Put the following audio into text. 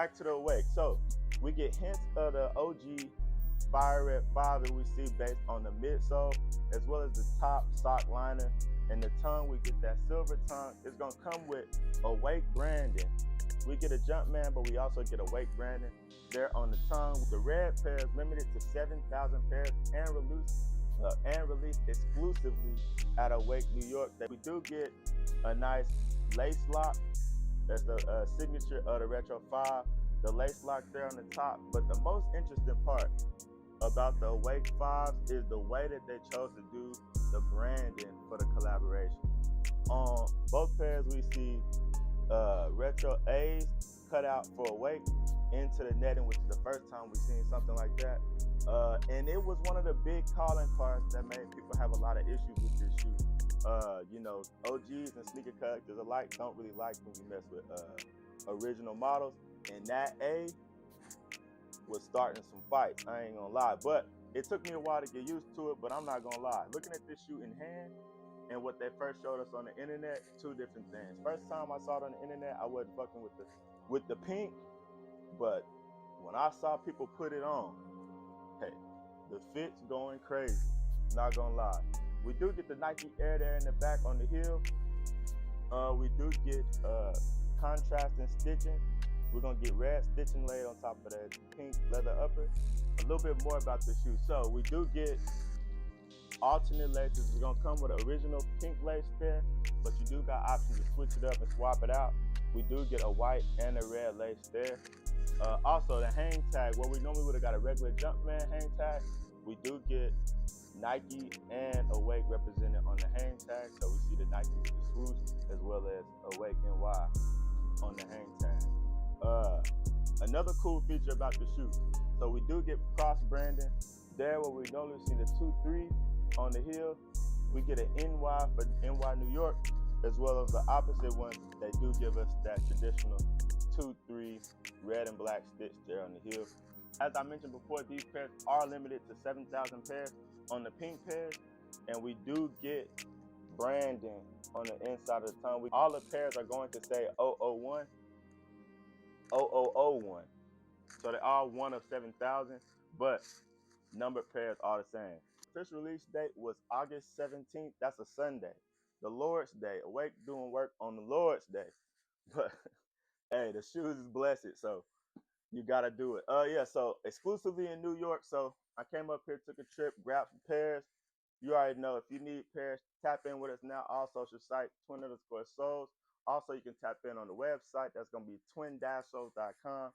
Back to the Awake. So we get hints of the OG Fire Red 5 that we see based on the midsole, as well as the top sock liner. And the tongue, we get that silver tongue. It's gonna come with Awake branding. We get a Jumpman, but we also get Awake branding there on the tongue. The red pairs limited to 7,000 pairs and released exclusively at Awake New York. We do get a nice lace lock. That's the signature of the Retro 5. The lace lock there on the top. But the most interesting part about the Awake 5s is the way that they chose to do the branding for the collaboration. On both pairs, we see Retro A's cut out for Awake into the netting, which is the first time we've seen something like that. And it was one of the big calling cards that made people have a lot of issues with this shoe. You know, OGs and sneaker collectors alike don't really like when you mess with original models. And that A was starting some fights, I ain't gonna lie. But it took me a while to get used to it, but I'm not gonna lie. Looking at this shoe in hand and what they first showed us on the internet, two different things. First time I saw it on the internet, I wasn't fucking with the pink, but when I saw people put it on, hey, the fit's going crazy, not gonna lie. We do get the Nike Air there in the back on the heel. We do get contrasting stitching. We're gonna get red stitching laid on top of that pink leather upper. A little bit more about the shoe. So we do get alternate laces. We're gonna come with an original pink lace there, but you do got options to switch it up and swap it out. We do get a white and a red lace there. Also the hang tag, where we normally would have got a regular Jumpman hang tag, we do get Nike and Awake represented on the hang tag. So we see the Nike with the swoosh as well as Awake NY on the hang tag. Another cool feature about the shoe, so we do get cross branding there where we normally see the 2-3 on the heel. We get an NY for NY New York, as well as the opposite one. They do give us that traditional 2-3 red and black stitch there on the heel. As I mentioned before, these pairs are limited to 7,000 pairs on the pink pairs, and we do get branding on the inside of the tongue. All the pairs are going to say 001, 0001. So they're all one of 7,000, but numbered pairs are the same. Official release date was August 17th. That's a Sunday. The Lord's Day. Awake doing work on the Lord's Day. But hey, the shoes is blessed, so you gotta do it. Yeah, so exclusively in New York. So I came up here, took a trip, grabbed some pairs. You already know, if you need pairs, tap in with us now. All social sites, twin_souls. Also, you can tap in on the website. That's gonna be twin-souls.com.